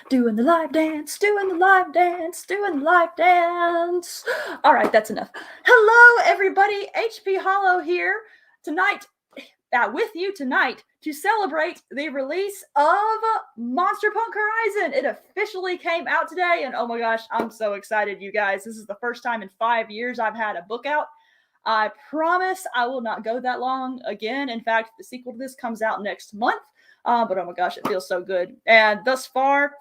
Doing the live dance, doing the live dance, doing the live dance. All right, that's enough. Hello, everybody. HP Hollow here tonight, with you tonight to celebrate the release of Monster Punk Horizon. It officially came out today, and oh my gosh, I'm so excited, you guys. This is the first time in 5 years I've had a book out. I promise I will not go that long again. In fact, the sequel to this comes out next month. But oh my gosh, it feels so good. And thus far,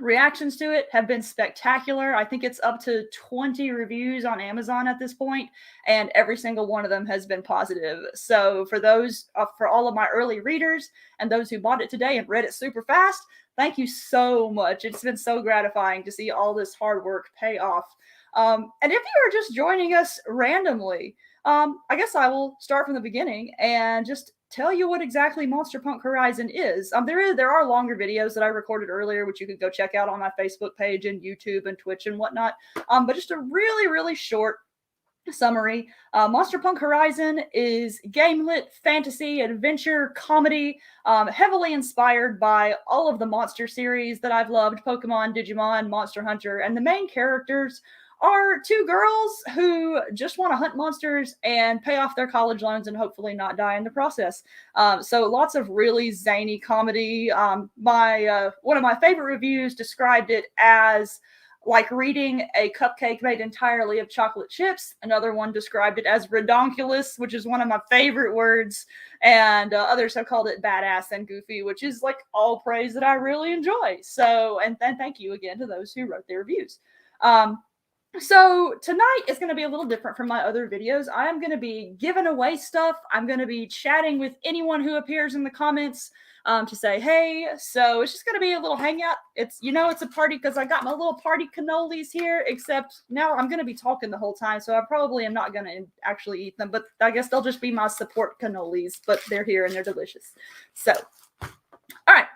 reactions to it have been spectacular. I think it's up to 20 reviews on Amazon at this point, and every single one of them has been positive. So for those, for all of my early readers and those who bought it today and read it super fast, thank you so much. It's been so gratifying to see all this hard work pay off. And if you are just joining us randomly, I guess I will start from the beginning and just tell you what exactly Monster Punk Horizon is. There are longer videos that I recorded earlier, which you could go check out on my Facebook page and YouTube and Twitch and whatnot. But just a really, really short summary. Monster Punk Horizon is GameLit fantasy, adventure, comedy, heavily inspired by all of the monster series that I've loved: Pokemon, Digimon, Monster Hunter, and the main characters are two girls who just want to hunt monsters and pay off their college loans and hopefully not die in the process. So lots of really zany comedy. One of my favorite reviews described it as like reading a cupcake made entirely of chocolate chips. Another one described it as redonkulous, which is one of my favorite words. And others have called it badass and goofy, which is like all praise that I really enjoy. So, and then thank you again to those who wrote their reviews. So tonight is going to be a little different from my other videos. I am going to be giving away stuff. I'm going to be chatting with anyone who appears in the comments to say, hey. So it's just going to be a little hangout. It's a party because I got my little party cannolis here, except now I'm going to be talking the whole time. So I probably am not going to actually eat them, but I guess they'll just be my support cannolis, but they're here and they're delicious. So, all right.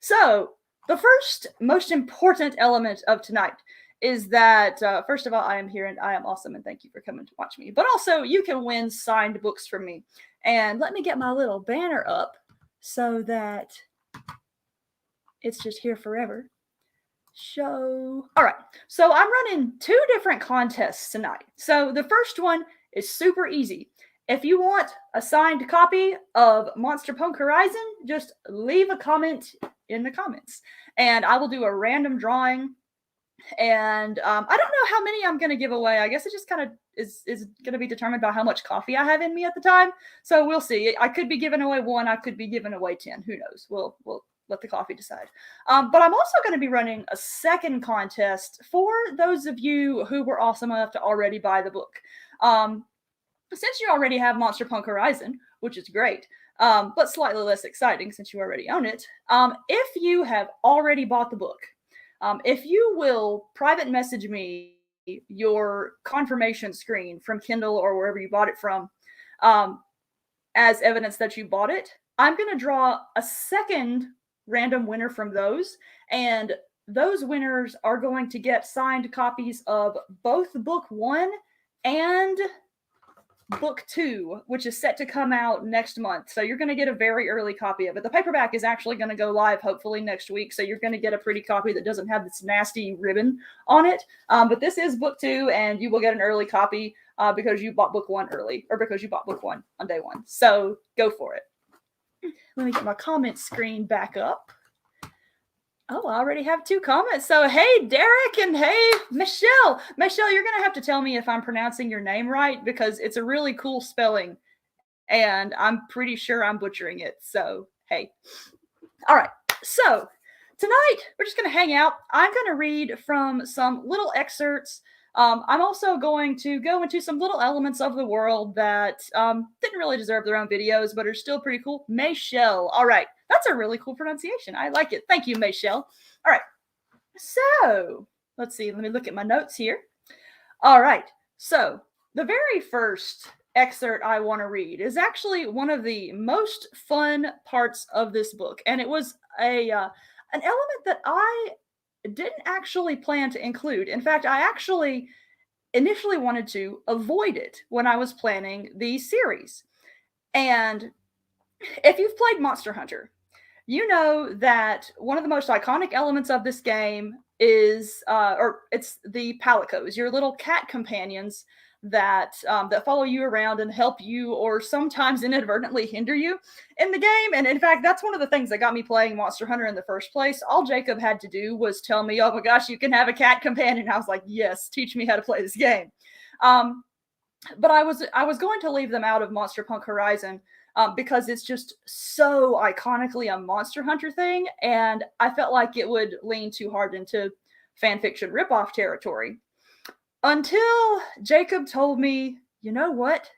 So the first most important element of tonight is that, first of all, I am here and I am awesome and thank you for coming to watch me. But also, you can win signed books from me. And let me get my little banner up so that it's just here forever. All right, so I'm running 2 different contests tonight. So the first one is super easy. If you want a signed copy of Monster Punk Horizon, just leave a comment in the comments. And I will do a random drawing. And I don't know how many I'm going to give away. I guess it just kind of is going to be determined by how much coffee I have in me at the time. So we'll see. I could be giving away 1. I could be giving away 10. Who knows? We'll let the coffee decide. But I'm also going to be running a second contest for those of you who were awesome enough to already buy the book. Since you already have Monster Punk Horizon, which is great, but slightly less exciting since you already own it, if you have already bought the book, if you will private message me your confirmation screen from Kindle or wherever you bought it from as evidence that you bought it, I'm going to draw a second random winner from those. And those winners are going to get signed copies of both book 1 and book 2, which is set to come out next month. So you're going to get a very early copy of it. The paperback is actually going to go live hopefully next week. So you're going to get a pretty copy that doesn't have this nasty ribbon on it. But this is book 2 and you will get an early copy because you bought book 1 early, or because you bought book 1 on day 1. So go for it. Let me get my comment screen back up. Oh, I already have 2 comments. So, hey, Derek, and hey, Michelle. Michelle, you're going to have to tell me if I'm pronouncing your name right, because it's a really cool spelling, and I'm pretty sure I'm butchering it. So, hey. All right. So, tonight, we're just going to hang out. I'm going to read from some little excerpts. I'm also going to go into some little elements of the world that didn't really deserve their own videos, but are still pretty cool. Michelle. All right. That's a really cool pronunciation. I like it. Thank you, Michelle. All right. So, let's see. Let me look at my notes here. All right. So, the very first excerpt I want to read is actually one of the most fun parts of this book. And it was an element that I didn't actually plan to include. In fact, I actually initially wanted to avoid it when I was planning the series. And if you've played Monster Hunter, you know that one of the most iconic elements of this game is, or it's the palicos, your little cat companions that follow you around and help you, or sometimes inadvertently hinder you in the game. And in fact, that's one of the things that got me playing Monster Hunter in the first place. All Jacob had to do was tell me, "Oh my gosh, you can have a cat companion." I was like, "Yes, teach me how to play this game." Um, but I was going to leave them out of Monster Punk Horizon because it's just so iconically a Monster Hunter thing, and I felt like it would lean too hard into fanfiction ripoff territory. Until Jacob told me, "You know what?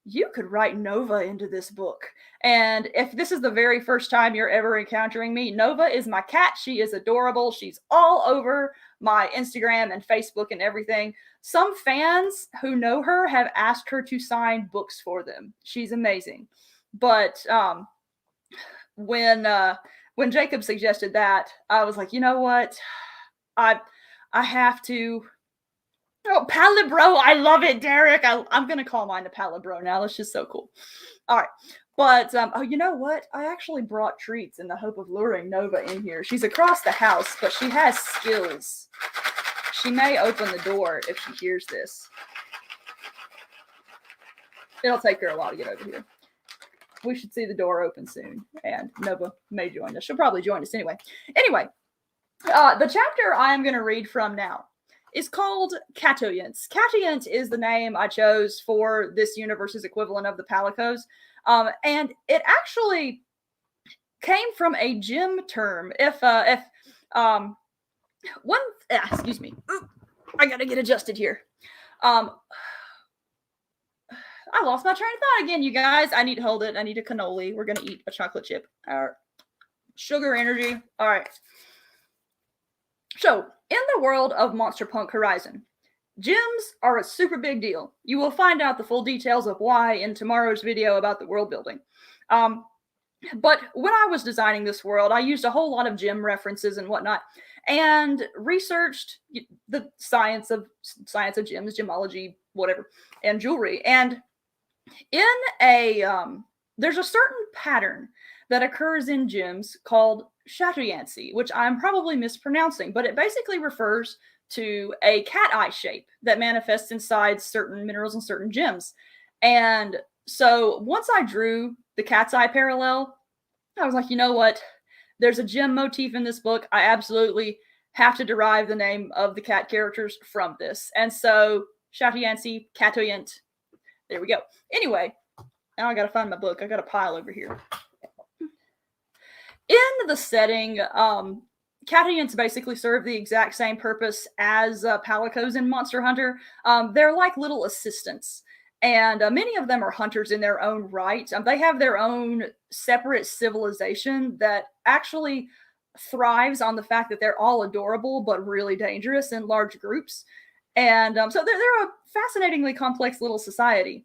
You could write Nova into this book." And if this is the very first time you're ever encountering me, Nova is my cat. She is adorable. She's all over my Instagram and Facebook and everything. Some fans who know her have asked her to sign books for them. She's amazing. But when Jacob suggested that, I was like, you know what? I have to. Oh, Palibro. I love it, Derek. I'm going to call mine the Palibro now. That's just so cool. All right. But, oh, you know what? I actually brought treats in the hope of luring Nova in here. She's across the house, but she has skills. She may open the door if she hears this. It'll take her a while to get over here. We should see the door open soon, and Nova may join us. She'll probably join us anyway. Anyway, the chapter I am going to read from now is called Catoyance. Catoyance is the name I chose for this universe's equivalent of the Palicos. And it actually came from a gym term. Excuse me. I gotta get adjusted here. I lost my train of thought again, you guys. I need to hold it. I need a cannoli. We're gonna eat a chocolate chip. Our sugar energy. All right. So, in the world of Monster Punk Horizon, gyms are a super big deal. You will find out the full details of why in tomorrow's video about the world building. But when I was designing this world, I used a whole lot of gym references and whatnot, and researched the science of gyms, gemology, whatever, and jewelry. And there's a certain pattern that occurs in gyms called chatoyancy, which I'm probably mispronouncing, but it basically refers to a cat eye shape that manifests inside certain minerals and certain gems. And so once I drew the cat's eye parallel, I was like, you know what? There's a gem motif in this book. I absolutely have to derive the name of the cat characters from this. And so chatoyancy, catoyant, there we go. Anyway, now I gotta find my book. I got a pile over here. In the setting, catoyants basically serve the exact same purpose as palicos in Monster Hunter. They're like little assistants, and many of them are hunters in their own right. They have their own separate civilization that actually thrives on the fact that they're all adorable but really dangerous in large groups. And so they're a fascinatingly complex little society.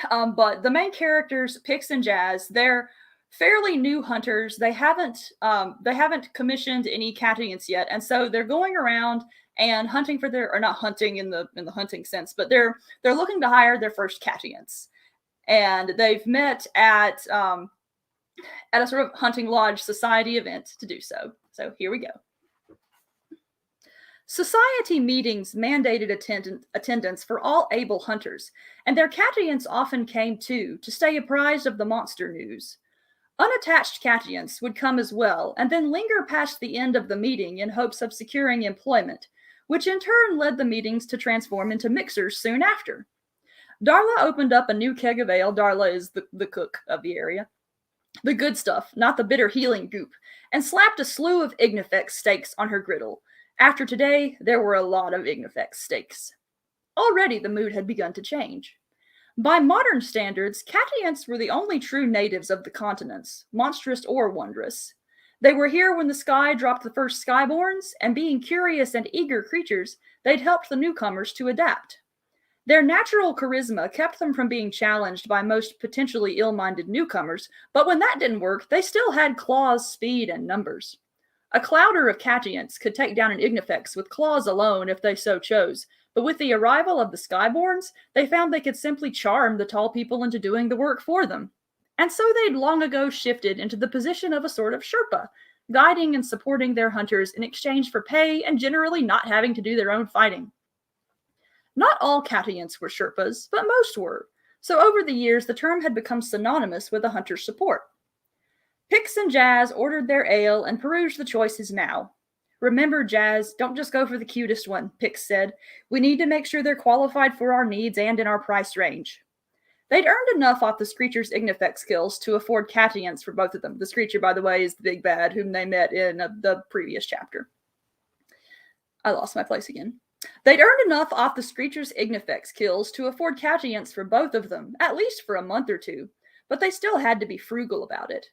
But the main characters, Pix and Jaz, they're fairly new hunters. They haven't commissioned any catoyants yet, and so they're going around and hunting for or not hunting in the hunting sense, but they're looking to hire their first catoyants. And they've met at a sort of hunting lodge society event to do so. So here we go. Society meetings mandated attendance for all able hunters, and their catoyants often came too to stay apprised of the monster news. Unattached catoyants would come as well, and then linger past the end of the meeting in hopes of securing employment, which in turn led the meetings to transform into mixers soon after. Darla opened up a new keg of ale. Darla is the cook of the area. The good stuff, not the bitter healing goop, and slapped a slew of Ignifex steaks on her griddle. After today, there were a lot of Ignifex steaks. Already the mood had begun to change. By modern standards, catoyants were the only true natives of the continents, monstrous or wondrous. They were here when the sky dropped the first skyborns, and being curious and eager creatures, they'd helped the newcomers to adapt. Their natural charisma kept them from being challenged by most potentially ill-minded newcomers, but when that didn't work, they still had claws, speed, and numbers. A clouder of catoyants could take down an Ignifex with claws alone if they so chose, but with the arrival of the Skyborns, they found they could simply charm the tall people into doing the work for them. and so they'd long ago shifted into the position of a sort of Sherpa, guiding and supporting their hunters in exchange for pay and generally not having to do their own fighting. Not all Catians were Sherpas, but most were, so over the years the term had become synonymous with a hunter's support. Pix and Jaz ordered their ale and perused the choices now. Remember, Jaz, don't just go for the cutest one, Pix said. We need to make sure they're qualified for our needs and in our price range. They'd earned enough off the Screecher's Ignifect skills to afford Catians for both of them. The Screecher, by the way, is the big bad whom they met in the previous chapter. I lost my place again. They'd earned enough off the Screecher's Ignifect skills to afford Catians for both of them, at least for a month or two, but they still had to be frugal about it.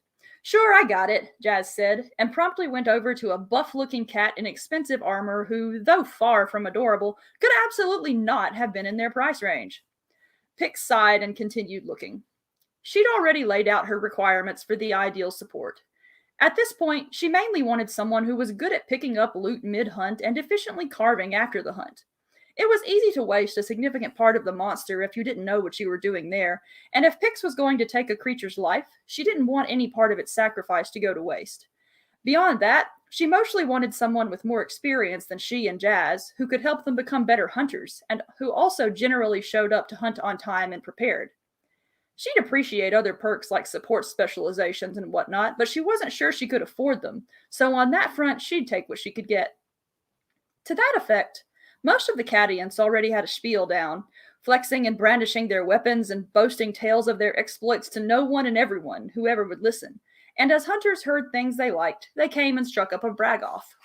Sure, I got it, Jaz said, and promptly went over to a buff-looking cat in expensive armor who, though far from adorable, could absolutely not have been in their price range. Pix sighed and continued looking. She'd already laid out her requirements for the ideal support. At this point, she mainly wanted someone who was good at picking up loot mid-hunt and efficiently carving after the hunt. It was easy to waste a significant part of the monster if you didn't know what you were doing there, and if Pix was going to take a creature's life, she didn't want any part of its sacrifice to go to waste. Beyond that, she mostly wanted someone with more experience than she and Jaz, who could help them become better hunters, and who also generally showed up to hunt on time and prepared. She'd appreciate other perks like support specializations and whatnot, but she wasn't sure she could afford them, so on that front she'd take what she could get. To that effect, most of the Catians already had a spiel down, flexing and brandishing their weapons and boasting tales of their exploits to no one and everyone, whoever would listen. And as hunters heard things they liked, they came and struck up a brag-off.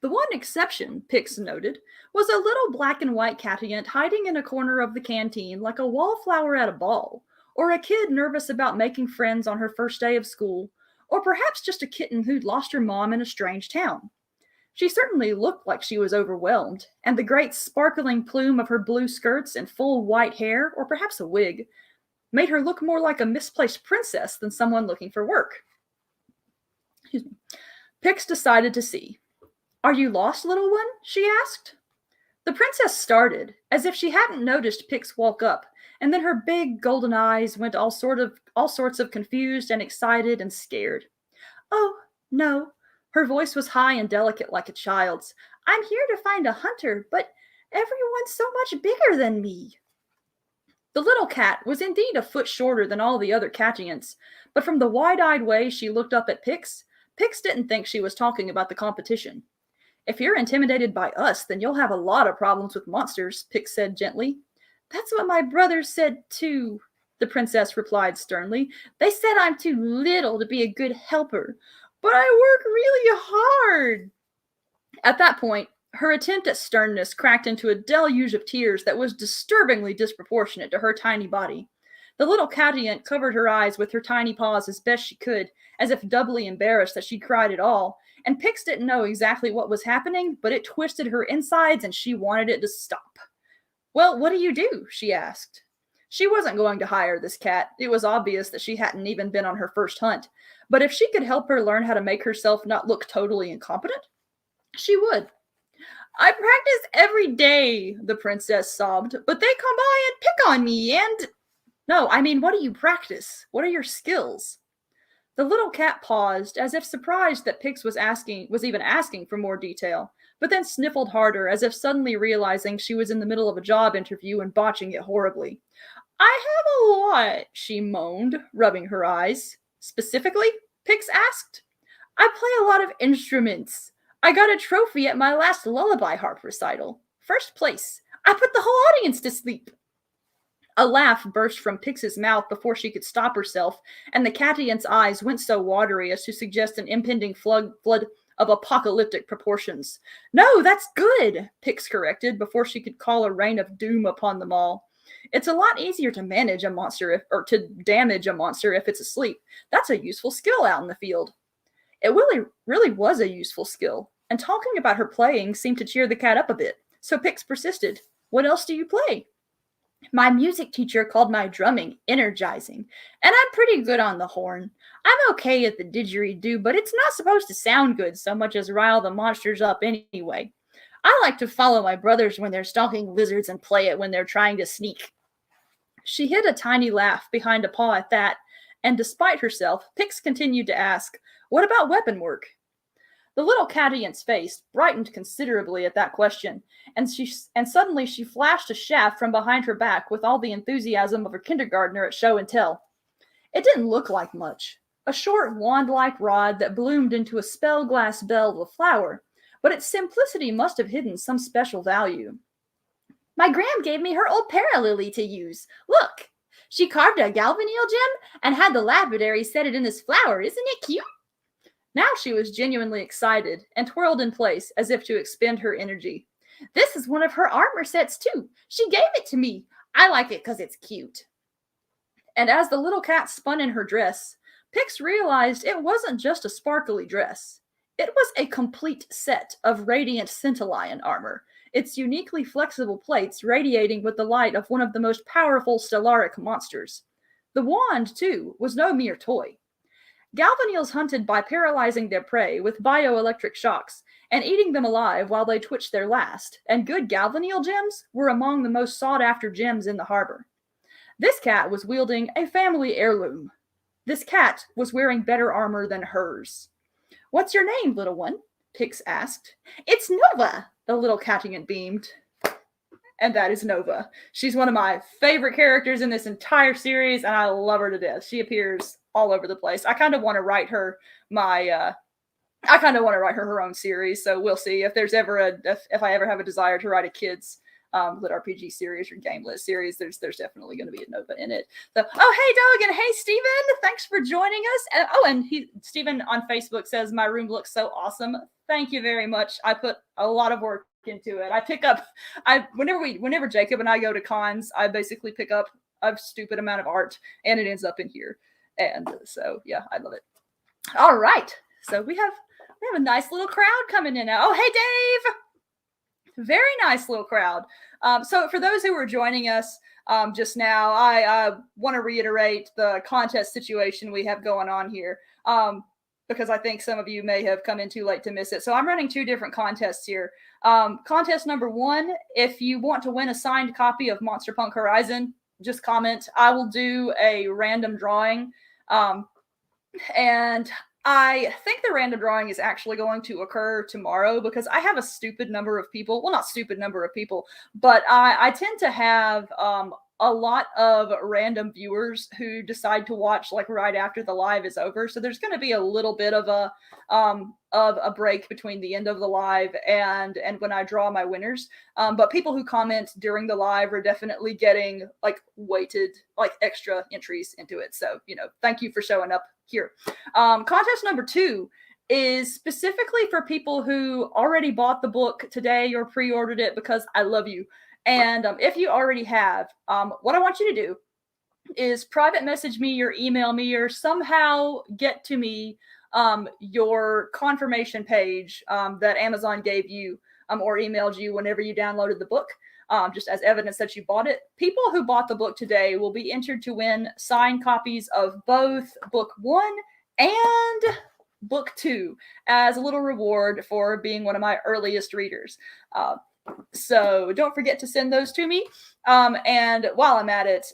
The one exception, Pix noted, was a little black and white Catiant hiding in a corner of the canteen like a wallflower at a ball, or a kid nervous about making friends on her first day of school, or perhaps just a kitten who'd lost her mom in a strange town. She certainly looked like she was overwhelmed, and the great sparkling plume of her blue skirts and full white hair, or perhaps a wig, made her look more like a misplaced princess than someone looking for work. Pix decided to see. "Are you lost, little one?" she asked. The princess started, as if she hadn't noticed Pix walk up, and then her big golden eyes went all sorts of confused and excited and scared. "Oh, no." Her voice was high and delicate like a child's. "I'm here to find a hunter, but everyone's so much bigger than me." The little cat was indeed a foot shorter than all the other Catiants, but from the wide-eyed way she looked up at Pix, Pix didn't think she was talking about the competition. "If you're intimidated by us, then you'll have a lot of problems with monsters," Pix said gently. "That's what my brothers said too," the princess replied sternly. "They said I'm too little to be a good helper, but I work really hard." At that point, her attempt at sternness cracked into a deluge of tears that was disturbingly disproportionate to her tiny body. The little Catiant covered her eyes with her tiny paws as best she could, as if doubly embarrassed that she'd cried at all, and Pix didn't know exactly what was happening, but it twisted her insides and she wanted it to stop. "Well, what do you do?" she asked. She wasn't going to hire this cat. It was obvious that she hadn't even been on her first hunt, but if she could help her learn how to make herself not look totally incompetent, she would. "I practice every day," the princess sobbed, "but they come by and pick on me and—" "No, I mean, what do you practice? What are your skills?" The little cat paused, as if surprised that Pix was even asking for more detail, but then sniffled harder, as if suddenly realizing she was in the middle of a job interview and botching it horribly. "I have a lot," she moaned, rubbing her eyes. "Specifically?" Pix asked. "I play a lot of instruments. I got a trophy at my last lullaby harp recital. First place. I put the whole audience to sleep." A laugh burst from Pix's mouth before she could stop herself, and the Catiant's eyes went so watery as to suggest an impending flood of apocalyptic proportions. "No, that's good," Pix corrected before she could call a rain of doom upon them all. "It's a lot easier to manage a monster or to damage a monster if it's asleep. That's a useful skill out in the field." It really was a useful skill, and talking about her playing seemed to cheer the cat up a bit, so Pix persisted. "What else do you play?" "My music teacher called my drumming energizing, and I'm pretty good on the horn. I'm okay at the didgeridoo, but it's not supposed to sound good so much as rile the monsters up anyway. I like to follow my brothers when they're stalking lizards and play it when they're trying to sneak." She hid a tiny laugh behind a paw at that, and despite herself, Pix continued to ask, "What about weapon work?" The little Cadian's face brightened considerably at that question, and suddenly she flashed a shaft from behind her back with all the enthusiasm of a kindergartner at show and tell. It didn't look like much, a short wand-like rod that bloomed into a spell-glass bell of a flower, but its simplicity must have hidden some special value. "My gram gave me her old paralily to use. Look! She carved a galvanneal gem and had the lapidary set it in this flower. Isn't it cute?" Now she was genuinely excited and twirled in place as if to expend her energy. "This is one of her armor sets too. She gave it to me. I like it because it's cute." And as the little cat spun in her dress, Pix realized it wasn't just a sparkly dress. It was a complete set of radiant Scintillion armor, its uniquely flexible plates radiating with the light of one of the most powerful stellaric monsters. The wand, too, was no mere toy. Galvanneals hunted by paralyzing their prey with bioelectric shocks and eating them alive while they twitched their last, and good galvanneal gems were among the most sought-after gems in the harbor. This cat was wielding a family heirloom. This cat was wearing better armor than hers. "What's your name, little one?" Pix asked. "It's Nova," the little Catian beamed. And that is Nova. She's one of my favorite characters in this entire series, and I love her to death. She appears all over the place. I kind of want to write her her own series, so we'll see if there's ever if I ever have a desire to write a kids lit RPG series or GameLit series. There's definitely going to be a Nova in it. So, oh hey Doug and hey Steven, thanks for joining us. And Steven on Facebook says my room looks so awesome. Thank you very much. I put a lot of work into it. Whenever Jacob and I go to cons, I basically pick up a stupid amount of art, and it ends up in here. And so yeah, I love it. All right, so we have a nice little crowd coming in now. Oh hey Dave. Very nice little crowd. So for those who were joining us just now, I want to reiterate the contest situation we have going on here because I think some of you may have come in too late to miss it. So I'm running two different contests here. Contest number one, if you want to win a signed copy of Monster Punk Horizon, just comment. I will do a random drawing. And I think the random drawing is actually going to occur tomorrow because I have a stupid number of people. Well, not stupid number of people, but I tend to have a lot of random viewers who decide to watch like right after the live is over. So there's going to be a little bit of a break between the end of the live and when I draw my winners. But people who comment during the live are definitely getting like weighted, like extra entries into it. So, thank you for showing up here. Contest number two is specifically for people who already bought the book today or pre-ordered it because I love you. And if you already have, what I want you to do is private message me or email me or somehow get to me your confirmation page that Amazon gave you or emailed you whenever you downloaded the book, just as evidence that you bought it. People who bought the book today will be entered to win signed copies of both Book 1 and Book 2 as a little reward for being one of my earliest readers. So don't forget to send those to me. And while I'm at it,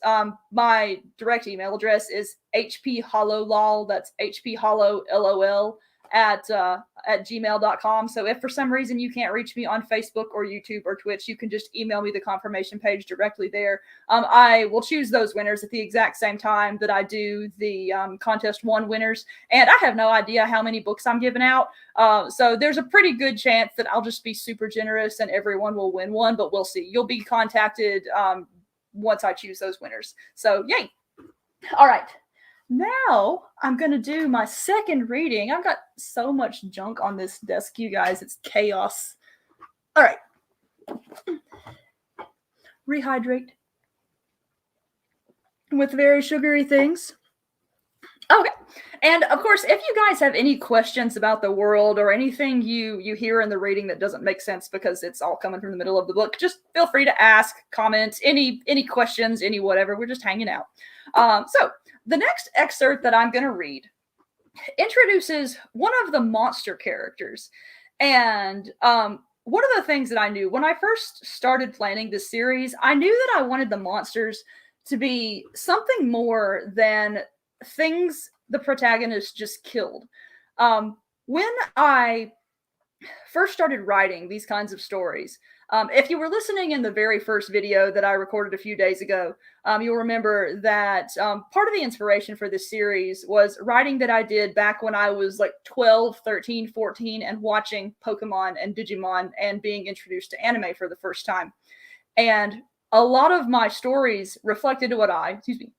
my direct email address is hphollowlol. That's hphollowlol at gmail.com. So if for some reason you can't reach me on Facebook or YouTube or Twitch, you can just email me the confirmation page directly there. I will choose those winners at the exact same time that I do the contest one winners. And I have no idea how many books I'm giving out. So there's a pretty good chance that I'll just be super generous and everyone will win one, but we'll see. You'll be contacted once I choose those winners. So yay. All right. Now I'm going to do my second reading. I've got so much junk on this desk, you guys. It's chaos. All right. Rehydrate with very sugary things. Okay. And of course, if you guys have any questions about the world or anything you hear in the reading that doesn't make sense because it's all coming from the middle of the book, just feel free to ask, comment, any questions, any whatever. We're just hanging out. So the next excerpt that I'm going to read introduces one of the monster characters. And one of the things that I knew when I first started planning this series, I knew that I wanted the monsters to be something more than things the protagonist just killed. When I first started writing these kinds of stories, if you were listening in the very first video that I recorded a few days ago, you'll remember that part of the inspiration for this series was writing that I did back when I was like 12, 13, 14, and watching Pokemon and Digimon and being introduced to anime for the first time. And a lot of my stories reflected what excuse me,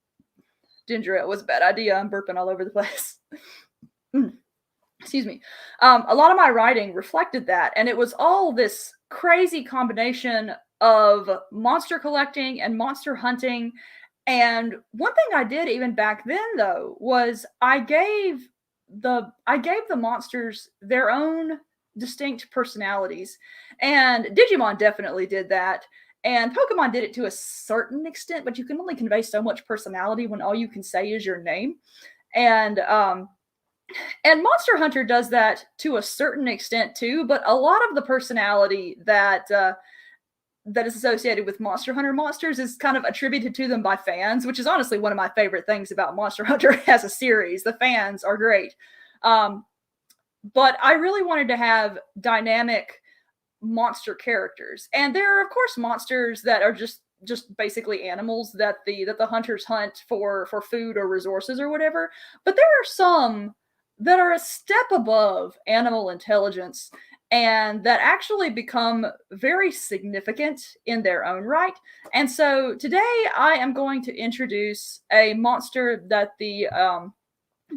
ginger ale was a bad idea. I'm burping all over the place. Excuse me. A lot of my writing reflected that, and it was all this crazy combination of monster collecting and monster hunting. And one thing I did even back then, though, was I gave the monsters their own distinct personalities, and Digimon definitely did that. And Pokemon did it to a certain extent, but you can only convey so much personality when all you can say is your name. And Monster Hunter does that to a certain extent too, but a lot of the personality that is associated with Monster Hunter monsters is kind of attributed to them by fans, which is honestly one of my favorite things about Monster Hunter as a series. The fans are great. But I really wanted to have dynamic monster characters. And there are, of course, monsters that are just basically animals that the hunters hunt for food or resources or whatever. But there are some that are a step above animal intelligence and that actually become very significant in their own right. And so today I am going to introduce a monster that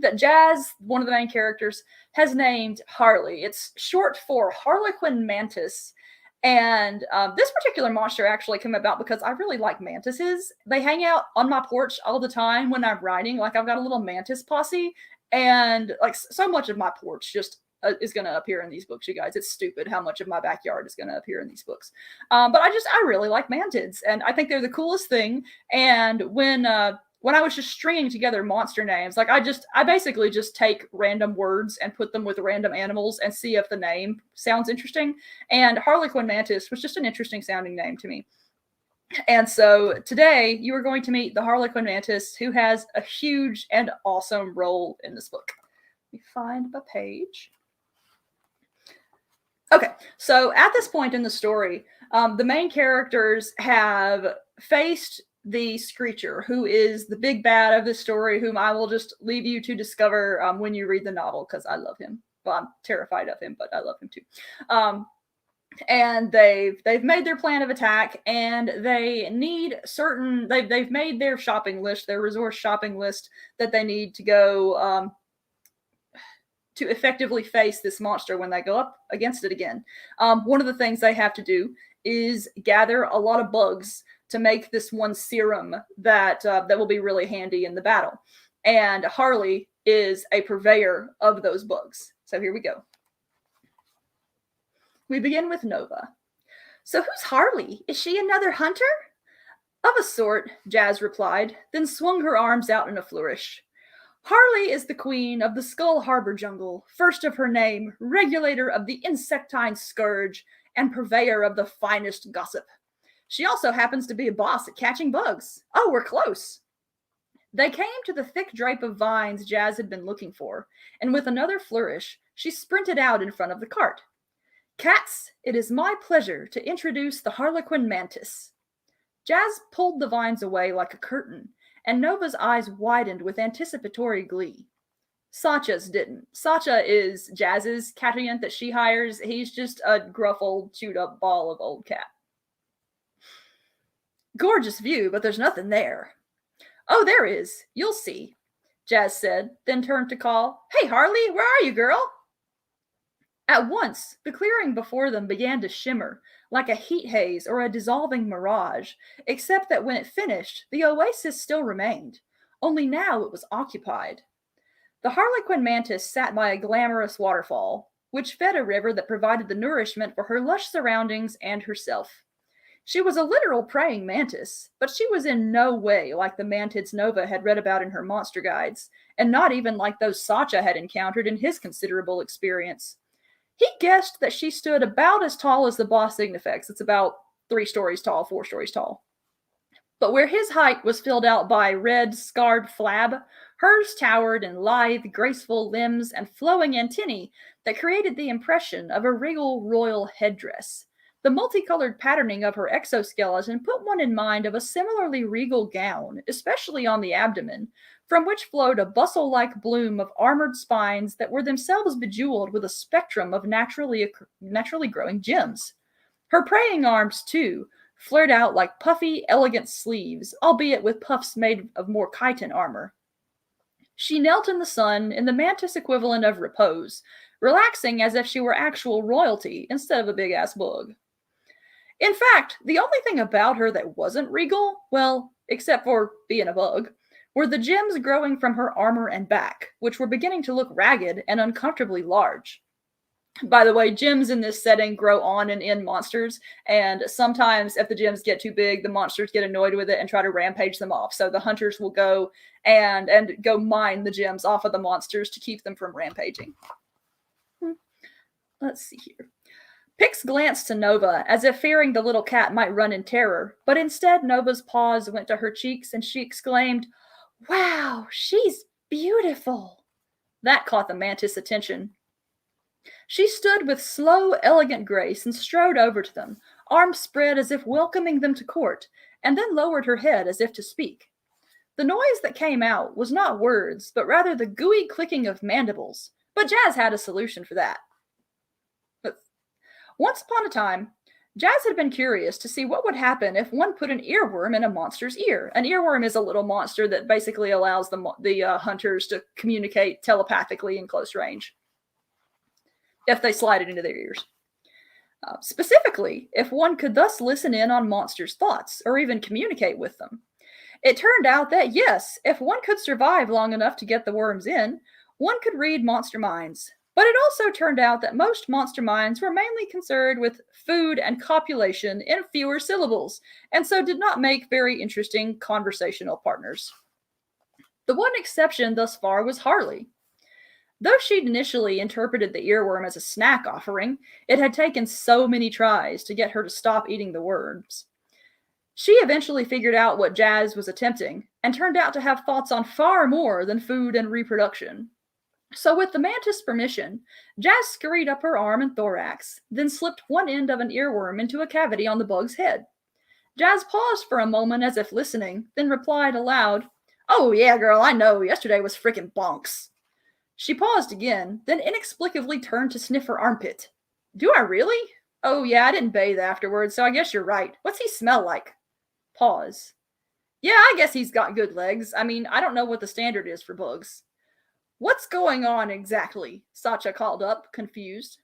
that Jaz, one of the main characters, has named Harley. It's short for Harlequin Mantis. And this particular monster actually came about because I really like mantises. They hang out on my porch all the time when I'm writing. Like, I've got a little mantis posse, and like so much of my porch just is going to appear in these books, you guys. It's stupid how much of my backyard is going to appear in these books. But I really like mantids, and I think they're the coolest thing. And when I was just stringing together monster names, like I basically just take random words and put them with random animals and see if the name sounds interesting. And Harlequin Mantis was just an interesting sounding name to me. And so today you are going to meet the Harlequin Mantis, who has a huge and awesome role in this book. Let me find the page. Okay, so at this point in the story, the main characters have faced the Screecher, who is the big bad of this story, whom I will just leave you to discover when you read the novel, because I love him. Well, I'm terrified of him, but I love him too. And they've made their plan of attack, and they need certain. They've made their shopping list, their resource shopping list that they need to go to effectively face this monster when they go up against it again. One of the things they have to do is gather a lot of bugs to make this one serum that will be really handy in the battle. And Harley is a purveyor of those bugs. So here we go. We begin with Nova. So who's Harley? Is she another hunter? Of a sort, Jaz replied, then swung her arms out in a flourish. Harley is the queen of the Skull Harbor jungle, first of her name, regulator of the insectine scourge, and purveyor of the finest gossip. She also happens to be a boss at catching bugs. Oh, we're close. They came to the thick drape of vines Jaz had been looking for, and with another flourish, she sprinted out in front of the cart. Cats, it is my pleasure to introduce the Harlequin Mantis. Jaz pulled the vines away like a curtain, and Nova's eyes widened with anticipatory glee. Sacha's didn't. Sacha is Jaz's catient that she hires. He's just a gruff old chewed-up ball of old cat. Gorgeous view, but there's nothing there. Oh, there is. You'll see, Jaz said, then turned to call, Hey, Harley, where are you, girl? At once, the clearing before them began to shimmer, like a heat haze or a dissolving mirage, except that when it finished, the oasis still remained, only now it was occupied. The Harlequin Mantis sat by a glamorous waterfall, which fed a river that provided the nourishment for her lush surroundings and herself. She was a literal praying mantis, but she was in no way like the mantids Nova had read about in her monster guides, and not even like those Sacha had encountered in his considerable experience. He guessed that she stood about as tall as the Boss Signifex. It's about 3 stories tall, 4 stories tall. But where his height was filled out by red, scarred flab, hers towered in lithe, graceful limbs and flowing antennae that created the impression of a regal royal headdress. The multicolored patterning of her exoskeleton put one in mind of a similarly regal gown, especially on the abdomen, from which flowed a bustle-like bloom of armored spines that were themselves bejeweled with a spectrum of naturally growing gems. Her praying arms, too, flared out like puffy, elegant sleeves, albeit with puffs made of more chitin armor. She knelt in the sun in the mantis equivalent of repose, relaxing as if she were actual royalty instead of a big-ass bug. In fact, the only thing about her that wasn't regal, well, except for being a bug, were the gems growing from her armor and back, which were beginning to look ragged and uncomfortably large. By the way, gems in this setting grow on and in monsters, and sometimes if the gems get too big, the monsters get annoyed with it and try to rampage them off. So the hunters will go and go mine the gems off of the monsters to keep them from rampaging. Let's see here. Pix glanced to Nova, as if fearing the little cat might run in terror, but instead Nova's paws went to her cheeks and she exclaimed, "Wow, she's beautiful." That caught the mantis' attention. She stood with slow, elegant grace and strode over to them, arms spread as if welcoming them to court, and then lowered her head as if to speak. The noise that came out was not words, but rather the gooey clicking of mandibles, but Jaz had a solution for that. Once upon a time, Jaz had been curious to see what would happen if one put an earworm in a monster's ear. An earworm is a little monster that basically allows the hunters to communicate telepathically in close range if they slide it into their ears. Specifically, if one could thus listen in on monsters' thoughts or even communicate with them. It turned out that yes, if one could survive long enough to get the worms in, one could read monster minds. But it also turned out that most monster minds were mainly concerned with food and copulation in fewer syllables, and so did not make very interesting conversational partners. The one exception thus far was Harley. Though she'd initially interpreted the earworm as a snack offering, it had taken so many tries to get her to stop eating the worms. She eventually figured out what Jaz was attempting, and turned out to have thoughts on far more than food and reproduction. So with the mantis' permission, Jaz scurried up her arm and thorax, then slipped one end of an earworm into a cavity on the bug's head. Jaz paused for a moment as if listening, then replied aloud, "Oh yeah, girl, I know, yesterday was frickin' bonks." She paused again, then inexplicably turned to sniff her armpit. "Do I really? Oh yeah, I didn't bathe afterwards, so I guess you're right. What's he smell like?" Pause. "Yeah, I guess he's got good legs. I mean, I don't know what the standard is for bugs." "What's going on exactly?" Sacha called up, confused.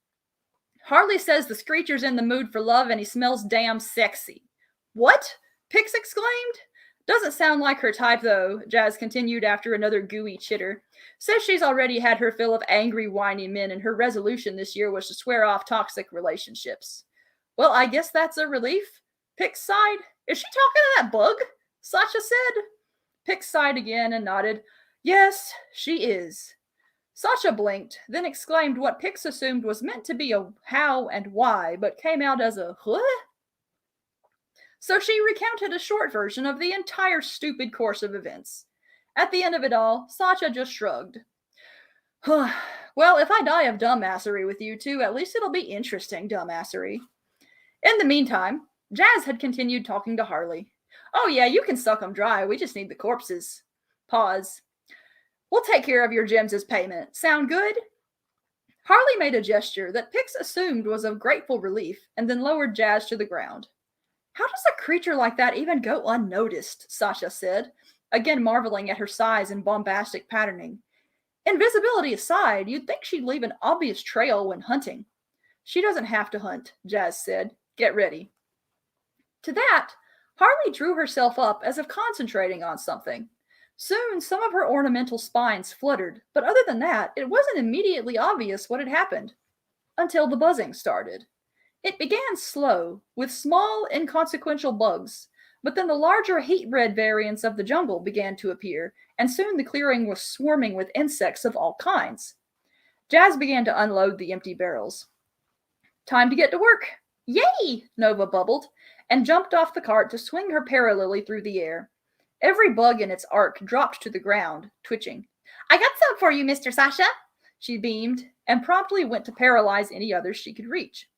"Harley says the Screecher's in the mood for love and he smells damn sexy." "What?" Pix exclaimed. "Doesn't sound like her type, though," Jaz continued after another gooey chitter. "Says she's already had her fill of angry, whiny men, and her resolution this year was to swear off toxic relationships." "Well, I guess that's a relief," Pix sighed. "Is she talking to that bug?" Sacha said. Pix sighed again and nodded. "Yes, she is." Sacha blinked, then exclaimed what Pix assumed was meant to be a how and why, but came out as a what? So she recounted a short version of the entire stupid course of events. At the end of it all, Sacha just shrugged. "Well, if I die of dumbassery with you two, at least it'll be interesting dumbassery." In the meantime, Jaz had continued talking to Harley. "Oh yeah, you can suck 'em dry, we just need the corpses." Pause. "We'll take care of your gems as payment. Sound good?" Harley made a gesture that Pix assumed was of grateful relief, and then lowered Jaz to the ground. "How does a creature like that even go unnoticed?" Sacha said, again marveling at her size and bombastic patterning. "Invisibility aside, you'd think she'd leave an obvious trail when hunting." "She doesn't have to hunt," Jaz said. "Get ready." To that, Harley drew herself up as if concentrating on something. Soon, some of her ornamental spines fluttered, but other than that, it wasn't immediately obvious what had happened. Until the buzzing started. It began slow, with small, inconsequential bugs, but then the larger heat-bred variants of the jungle began to appear, and soon the clearing was swarming with insects of all kinds. Jaz began to unload the empty barrels. "Time to get to work." Yay! Nova bubbled, and jumped off the cart to swing her paralily through the air. Every bug in its arc dropped to the ground, twitching. I got some for you, Mr. Sasha, she beamed, and promptly went to paralyze any others she could reach.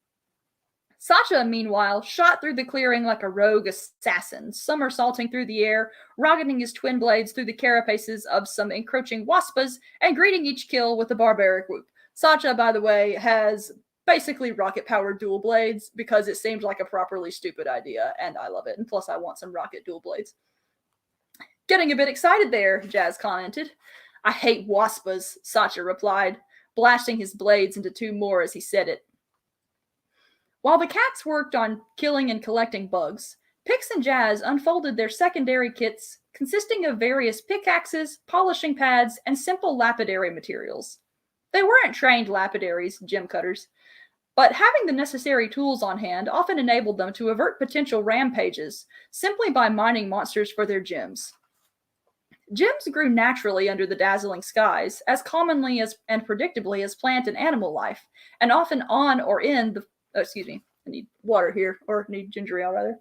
Sasha, meanwhile, shot through the clearing like a rogue assassin, somersaulting through the air, rocketing his twin blades through the carapaces of some encroaching waspas, and greeting each kill with a barbaric whoop. Sasha, by the way, has basically rocket-powered dual blades because it seemed like a properly stupid idea, and I love it. And plus, I want some rocket dual blades. Getting a bit excited there, Jaz commented. I hate waspas, Sasha replied, blasting his blades into two more as he said it. While the cats worked on killing and collecting bugs, Pix and Jaz unfolded their secondary kits consisting of various pickaxes, polishing pads, and simple lapidary materials. They weren't trained lapidaries, gem cutters, but having the necessary tools on hand often enabled them to avert potential rampages simply by mining monsters for their gems. Gems grew naturally under the dazzling skies, as commonly as and predictably as plant and animal life, and often on or in the excuse me, I need water here, or need ginger ale rather.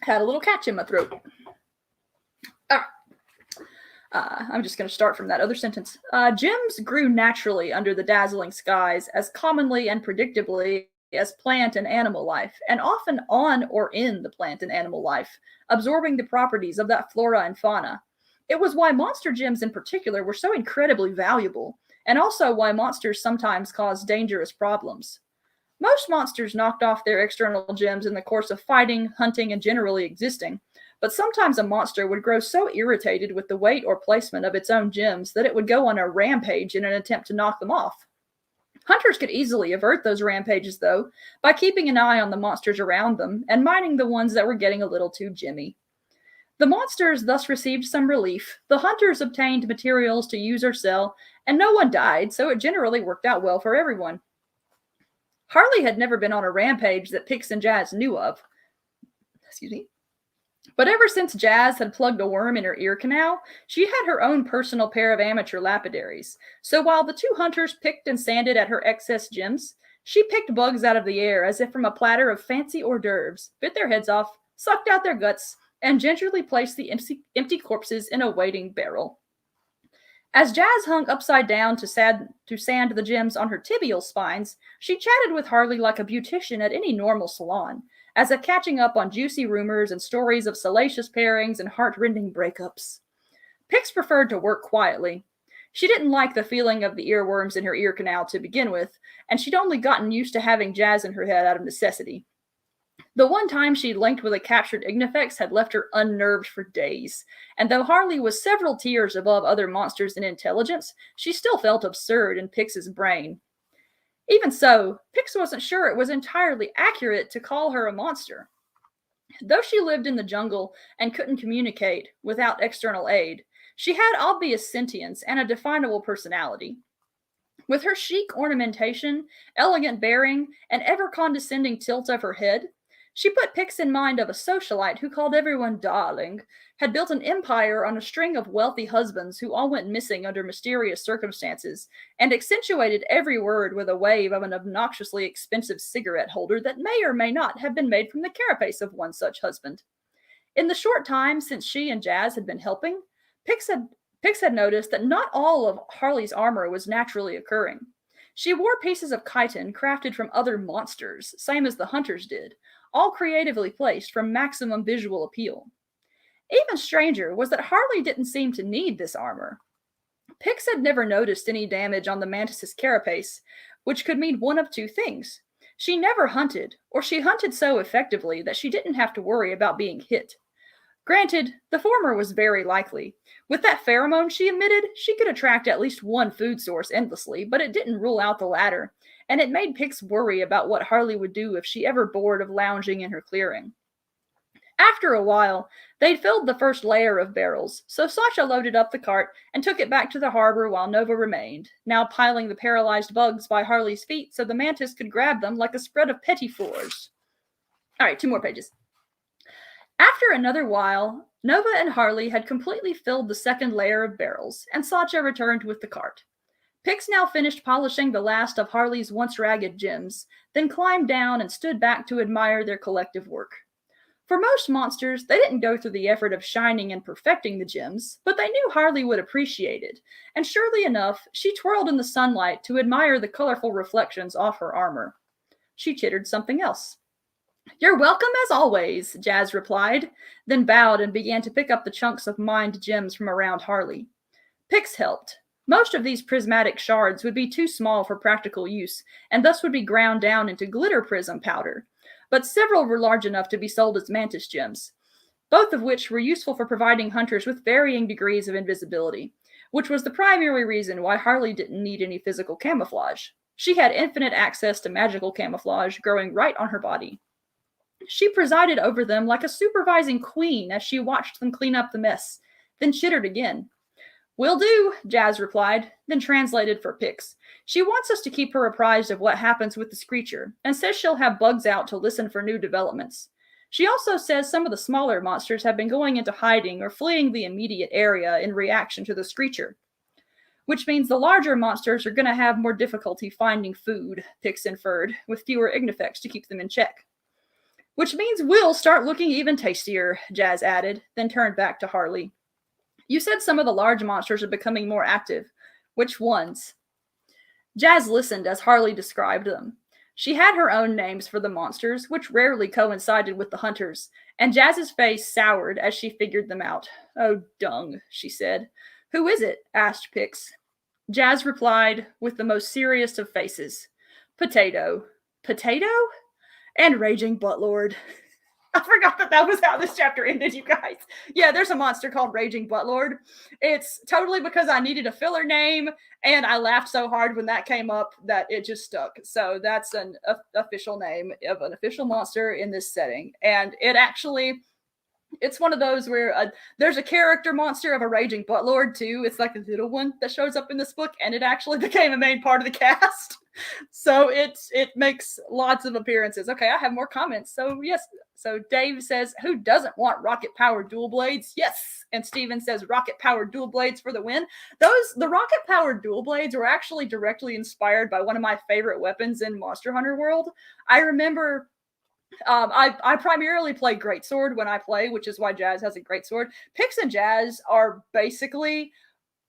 Had a little catch in my throat. I'm just going to start from that other sentence. Gems grew naturally under the dazzling skies, as commonly and predictably as plant and animal life, and often on or in the plant and animal life, absorbing the properties of that flora and fauna. It was why monster gems in particular were so incredibly valuable, and also why monsters sometimes caused dangerous problems. Most monsters knocked off their external gems in the course of fighting, hunting, and generally existing, but sometimes a monster would grow so irritated with the weight or placement of its own gems that it would go on a rampage in an attempt to knock them off. Hunters could easily avert those rampages, though, by keeping an eye on the monsters around them and mining the ones that were getting a little too gemmy. The monsters thus received some relief, the hunters obtained materials to use or sell, and no one died, so it generally worked out well for everyone. Harley had never been on a rampage that Pix and Jaz knew of. But ever since Jaz had plugged a worm in her ear canal, she had her own personal pair of amateur lapidaries. So while the two hunters picked and sanded at her excess gems, she picked bugs out of the air as if from a platter of fancy hors d'oeuvres, bit their heads off, sucked out their guts, and gingerly placed the empty corpses in a waiting barrel. As Jaz hung upside down to sand the gems on her tibial spines, she chatted with Harley like a beautician at any normal salon, as if catching up on juicy rumors and stories of salacious pairings and heart-rending breakups. Pix preferred to work quietly. She didn't like the feeling of the earworms in her ear canal to begin with, and she'd only gotten used to having Jaz in her head out of necessity. The one time she'd linked with a captured Ignifex had left her unnerved for days, and though Harley was several tiers above other monsters in intelligence, she still felt absurd in Pix's brain. Even so, Pix wasn't sure it was entirely accurate to call her a monster. Though she lived in the jungle and couldn't communicate without external aid, she had obvious sentience and a definable personality. With her chic ornamentation, elegant bearing, and ever-condescending tilt of her head, she put Pix in mind of a socialite who called everyone darling, had built an empire on a string of wealthy husbands who all went missing under mysterious circumstances, and accentuated every word with a wave of an obnoxiously expensive cigarette holder that may or may not have been made from the carapace of one such husband. In the short time since she and Jaz had been helping, Pix had noticed that not all of Harley's armor was naturally occurring. She wore pieces of chitin crafted from other monsters, same as the hunters did, all creatively placed for maximum visual appeal. Even stranger was that Harley didn't seem to need this armor. Pix had never noticed any damage on the mantis's carapace, which could mean one of two things. She never hunted, or she hunted so effectively that she didn't have to worry about being hit. Granted, the former was very likely. With that pheromone she emitted, she could attract at least one food source endlessly, but it didn't rule out the latter, and it made Pix worry about what Harley would do if she ever bored of lounging in her clearing. After a while, they'd filled the first layer of barrels, so Sasha loaded up the cart and took it back to the harbor while Nova remained, now piling the paralyzed bugs by Harley's feet so the mantis could grab them like a spread of petit fours. All right, 2 more pages. After another while, Nova and Harley had completely filled the second layer of barrels, and Sasha returned with the cart. Pix now finished polishing the last of Harley's once ragged gems, then climbed down and stood back to admire their collective work. For most monsters, they didn't go through the effort of shining and perfecting the gems, but they knew Harley would appreciate it, and surely enough, she twirled in the sunlight to admire the colorful reflections off her armor. She chittered something else. "You're welcome as always," Jaz replied, then bowed and began to pick up the chunks of mined gems from around Harley. Pix helped. Most of these prismatic shards would be too small for practical use, and thus would be ground down into glitter prism powder, but several were large enough to be sold as mantis gems, both of which were useful for providing hunters with varying degrees of invisibility, which was the primary reason why Harley didn't need any physical camouflage. She had infinite access to magical camouflage growing right on her body. She presided over them like a supervising queen as she watched them clean up the mess, then chittered again. "Will do," Jaz replied, then translated for Pix. "She wants us to keep her apprised of what happens with the Screecher, and says she'll have bugs out to listen for new developments. She also says some of the smaller monsters have been going into hiding or fleeing the immediate area in reaction to the Screecher. Which means the larger monsters are going to have more difficulty finding food," Pix inferred, with fewer ignifects to keep them in check. "Which means we'll start looking even tastier," Jaz added, then turned back to Harley. "You said some of the large monsters are becoming more active. Which ones?" Jaz listened as Harley described them. She had her own names for the monsters, which rarely coincided with the hunters, and Jaz's face soured as she figured them out. "Oh, dung," she said. "Who is it?" asked Pix. Jaz replied with the most serious of faces. "Potato." "Potato?" "And Raging Buttlord." I forgot that was how this chapter ended, you guys. Yeah, there's a monster called Raging Buttlord. It's totally because I needed a filler name, and I laughed so hard when that came up that it just stuck. So that's an official name of an official monster in this setting. And it's one of those where there's a character monster of a Raging Buttlord, too. It's like a little one that shows up in this book, and it actually became a main part of the cast. So it makes lots of appearances. Okay, I have more comments. So yes, so Dave says, "Who doesn't want rocket-powered dual blades?" Yes. And Steven says, "Rocket-powered dual blades for the win." The rocket-powered dual blades were actually directly inspired by one of my favorite weapons in Monster Hunter World. I remember I primarily play Greatsword when I play, which is why Jaz has a Greatsword. Pix and Jaz are basically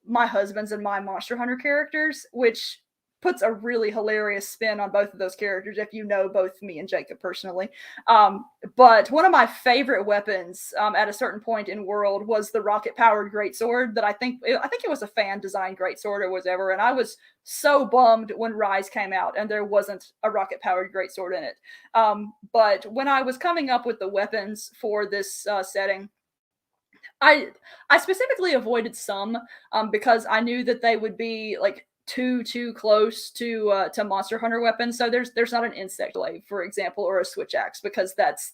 my husband's and my Monster Hunter characters, which puts a really hilarious spin on both of those characters if you know both me and Jacob personally. But one of my favorite weapons at a certain point in World was the rocket-powered greatsword that I think it was a fan-designed greatsword or whatever, and I was so bummed when Rise came out and there wasn't a rocket-powered greatsword in it. But when I was coming up with the weapons for this setting, I specifically avoided some because I knew that they would be like too close to Monster Hunter weapons. So there's not an insect blade, for example, or a switch axe because that's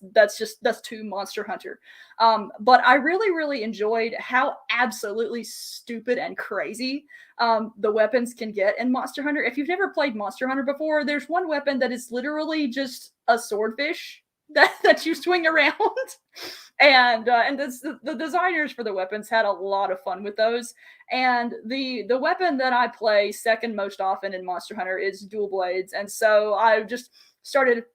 too Monster Hunter. But I really enjoyed how absolutely stupid and crazy the weapons can get in Monster Hunter. If you've never played Monster Hunter before, there's one weapon that is literally just a swordfish that you swing around. And the designers for the weapons had a lot of fun with those. And the weapon that I play second most often in Monster Hunter is dual blades. And so I just started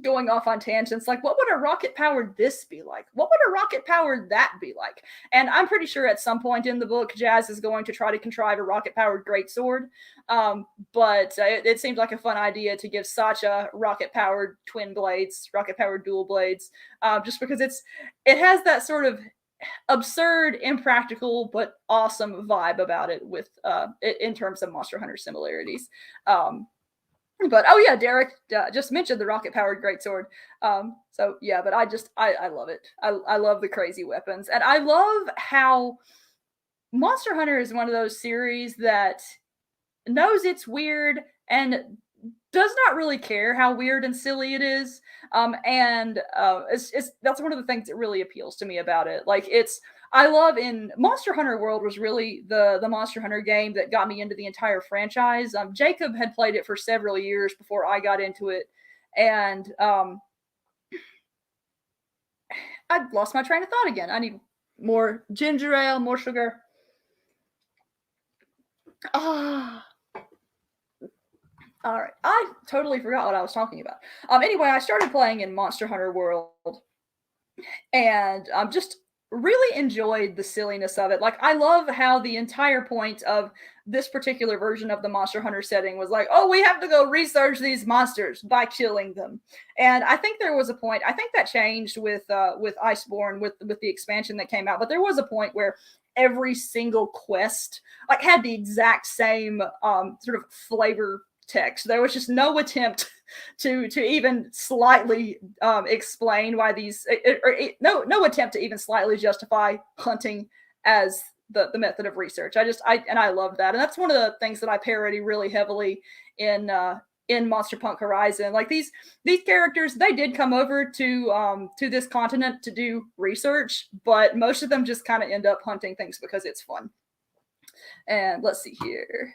going off on tangents like, what would a rocket powered this be like? What would a rocket powered that be like? And I'm pretty sure at some point in the book, Jaz is going to try to contrive a rocket powered greatsword. But it seems like a fun idea to give Sacha rocket powered twin blades, rocket powered dual blades, just because it has that sort of absurd, impractical, but awesome vibe about it with in terms of Monster Hunter similarities. But oh yeah, Derek just mentioned the rocket-powered greatsword. So yeah, but I love it. I love the crazy weapons, and I love how Monster Hunter is one of those series that knows it's weird and does not really care how weird and silly it is. It's that's one of the things that really appeals to me about it. Like I love in Monster Hunter World was really the Monster Hunter game that got me into the entire franchise. Jacob had played it for several years before I got into it, and I lost my train of thought again. I need more ginger ale, more sugar. Ah. All right, I totally forgot what I was talking about. Anyway, I started playing in Monster Hunter World, and just really enjoyed the silliness of it. Like, I love how the entire point of this particular version of the Monster Hunter setting was like, oh, we have to go research these monsters by killing them. And I think there was a point. I think that changed with Iceborne with the expansion that came out. But there was a point where every single quest like had the exact same sort of flavor text. There was just no attempt to even slightly explain why these, or no attempt to even slightly justify hunting as the method of research. I love that, and that's one of the things that I parody really heavily in Monster Punk Horizon. Like these characters, they did come over to this continent to do research, but most of them just kind of end up hunting things because it's fun. And let's see here.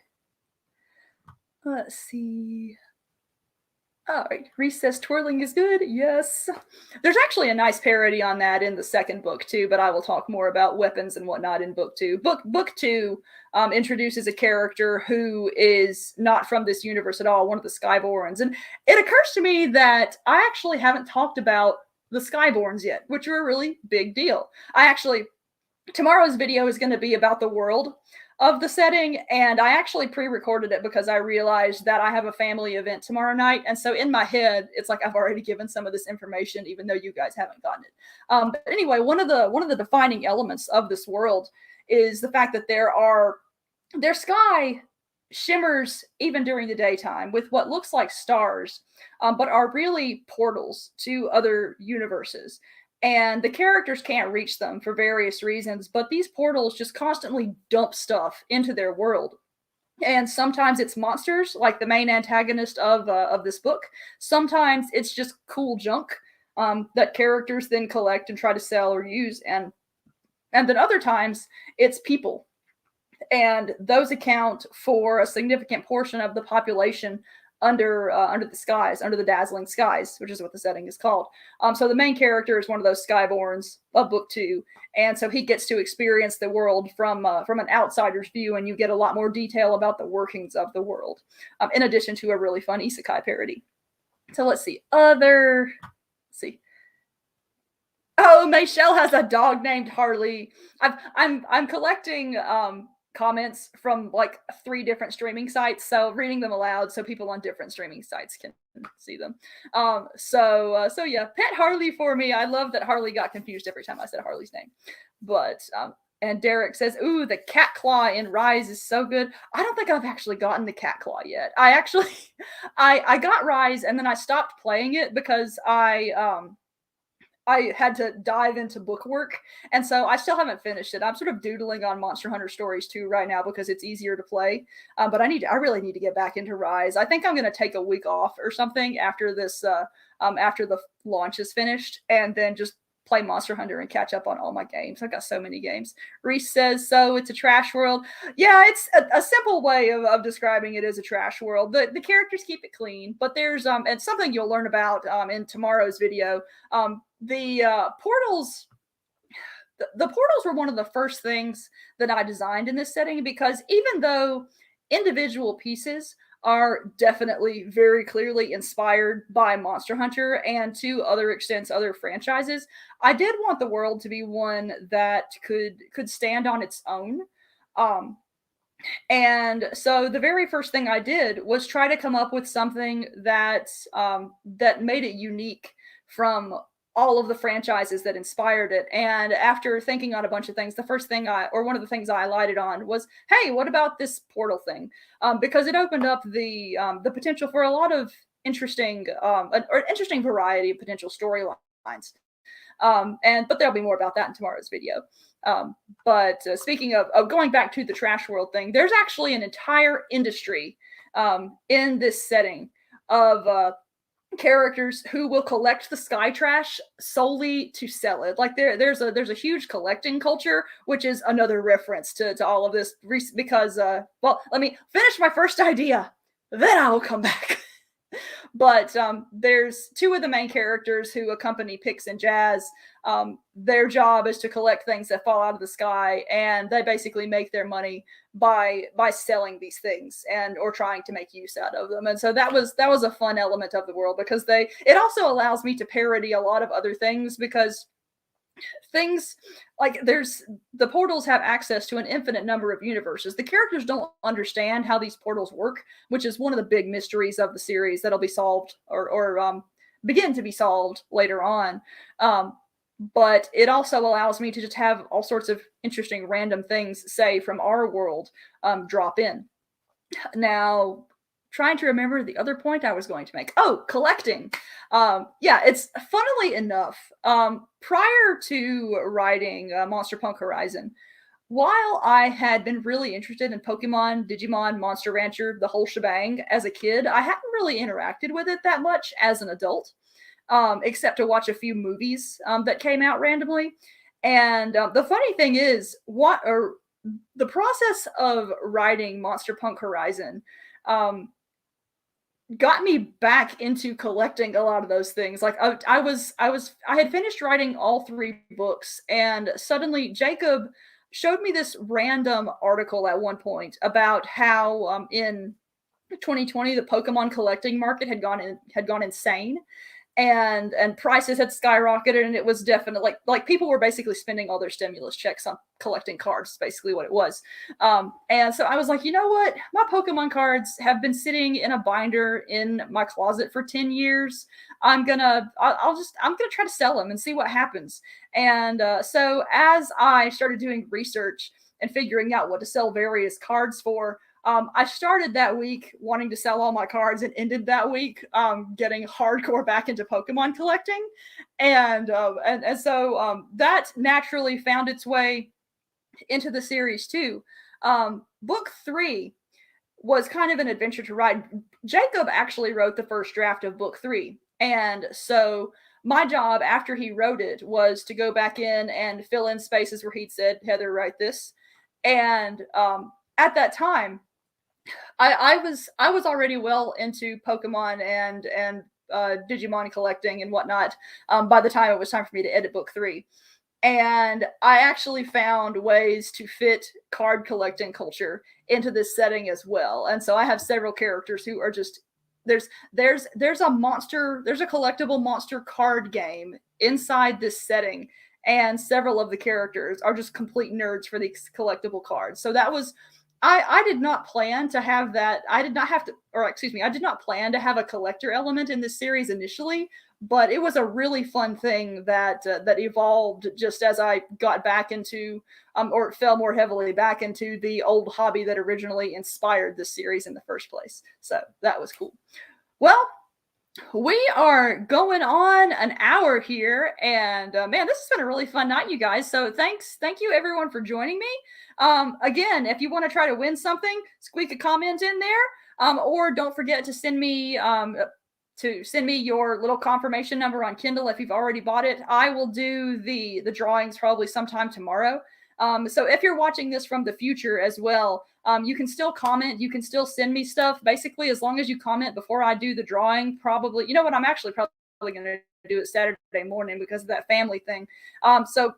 Let's see. All right, recess twirling is good. Yes. There's actually a nice parody on that in the second book too, but I will talk more about weapons and whatnot in book two. Book two introduces a character who is not from this universe at all, one of the Skyborns. And it occurs to me that I actually haven't talked about the Skyborns yet, which are a really big deal. Tomorrow's video is going to be about the world of the setting, and I actually pre-recorded it because I realized that I have a family event tomorrow night, and so in my head it's like I've already given some of this information even though you guys haven't gotten it. But anyway, one of the defining elements of this world is the fact that their sky shimmers even during the daytime with what looks like stars, but are really portals to other universes. And the characters can't reach them for various reasons, but these portals just constantly dump stuff into their world. And sometimes it's monsters, like the main antagonist of this book. Sometimes it's just cool junk that characters then collect and try to sell or use. And then other times it's people. And those account for a significant portion of the population under the skies, under the Dazzling Skies, which is what the setting is called. So the main character is one of those Skyborns of book two, and so he gets to experience the world from an outsider's view, and you get a lot more detail about the workings of the world, in addition to a really fun isekai parody. So let's see. Let's see. Oh, Michelle has a dog named Harley. I'm collecting comments from like 3 different streaming sites, so reading them aloud so people on different streaming sites can see them. So yeah, pet Harley for me. I love that Harley got confused every time I said Harley's name. But and Derek says, ooh, the cat claw in Rise is so good. I don't think I've actually gotten the cat claw yet. I got Rise and then I stopped playing it because I had to dive into bookwork, and so I still haven't finished it. I'm sort of doodling on Monster Hunter Stories 2 right now because it's easier to play, but I really need to get back into Rise. I think I'm going to take a week off or something after this, after the launch is finished, and then just play Monster Hunter and catch up on all my games. I've got so many games. Reese says, so it's a trash world. Yeah, it's a simple way of describing it as a trash world. The characters keep it clean, but there's and something you'll learn about in tomorrow's video. The portals were one of the first things that I designed in this setting, because even though individual pieces are definitely very clearly inspired by Monster Hunter and to other extents other franchises, I did want the world to be one that could stand on its own. And so the very first thing I did was try to come up with something that made it unique from all of the franchises that inspired it. And after thinking on a bunch of things, one of the things I alighted on was, hey, what about this portal thing? Because it opened up the potential for a lot of interesting variety of potential storylines. But there'll be more about that in tomorrow's video. But speaking of going back to the trash world thing, there's actually an entire industry in this setting of characters who will collect the sky trash solely to sell it. Like there's a huge collecting culture, which is another reference to all of this, because well, let me finish my first idea, then I will come back. But there's two of the main characters who accompany Pix and Jaz. Their job is to collect things that fall out of the sky, and they basically make their money by selling these things and or trying to make use out of them. And so that was a fun element of the world, because it also allows me to parody a lot of other things, because things like the portals have access to an infinite number of universes. The characters don't understand how these portals work, which is one of the big mysteries of the series that'll be solved or begin to be solved later on. But it also allows me to just have all sorts of interesting random things, say from our world, drop in. Now, trying to remember the other point I was going to make. Oh, collecting. Yeah, it's funnily enough, prior to writing Monster Punk Horizon, while I had been really interested in Pokemon, Digimon, Monster Rancher, the whole shebang as a kid, I hadn't really interacted with it that much as an adult, except to watch a few movies that came out randomly. And the funny thing is, the process of writing Monster Punk Horizon got me back into collecting a lot of those things. Like I had finished writing all 3 books, and suddenly Jacob showed me this random article at one point about how in 2020 the Pokemon collecting market had gone insane, and prices had skyrocketed, and it was definitely like people were basically spending all their stimulus checks on collecting cards, basically what it was. And so I was like, you know what, my Pokemon cards have been sitting in a binder in my closet for 10 years. I'm gonna try to sell them and see what happens. And so as I started doing research and figuring out what to sell various cards for, I started that week wanting to sell all my cards, and ended that week getting hardcore back into Pokemon collecting, and so that naturally found its way into the series too. Book 3 was kind of an adventure to write. Jacob actually wrote the first draft of book 3, and so my job after he wrote it was to go back in and fill in spaces where he'd said, Heather, write this. And at that time, I was already well into Pokemon and Digimon collecting and whatnot by the time it was time for me to edit book 3. And I actually found ways to fit card collecting culture into this setting as well. And so I have several characters who are just there's a collectible monster card game inside this setting, and several of the characters are just complete nerds for these collectible cards. So that was I did not plan to have that. I did not plan to have a collector element in this series initially, but it was a really fun thing that evolved just as I got back into, or fell more heavily back into the old hobby that originally inspired this series in the first place. So that was cool. Well, we are going on an hour here, and man, this has been a really fun night, you guys. So thank you everyone for joining me. Again, if you want to try to win something, squeak a comment in there, or don't forget to send me your little confirmation number on Kindle if you've already bought it. I will do the drawings probably sometime tomorrow. So if you're watching this from the future as well, you can still comment. You can still send me stuff. Basically, as long as you comment before I do the drawing, probably, you know what, I'm actually probably going to do it Saturday morning because of that family thing. So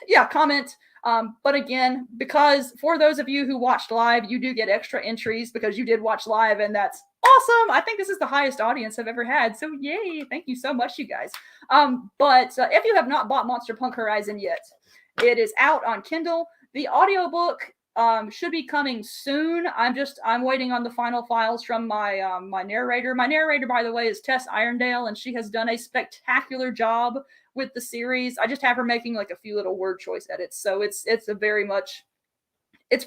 yeah, comment. But again, because for those of you who watched live, you do get extra entries because you did watch live, and that's awesome. I think this is the highest audience I've ever had. So yay. Thank you so much, you guys. But if you have not bought Monster Punk Horizon yet, it is out on Kindle. The audiobook should be coming soon. I'm waiting on the final files from my my narrator. My narrator, by the way, is Tess Irondale, and she has done a spectacular job with the series. I just have her making like a few little word choice edits. So it's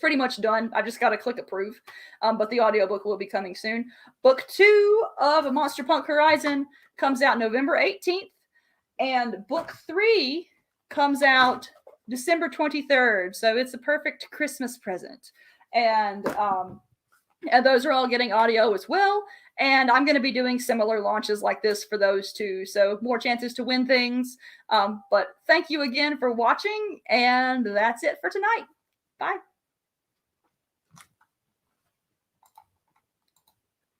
pretty much done. I've just got to click approve. But the audiobook will be coming soon. Book 2 of Monster Punk Horizon comes out November 18th. And book 3 comes out December 23rd. So it's a perfect Christmas present. And those are all getting audio as well. And I'm going to be doing similar launches like this for those two. So more chances to win things. But thank you again for watching. And that's it for tonight. Bye.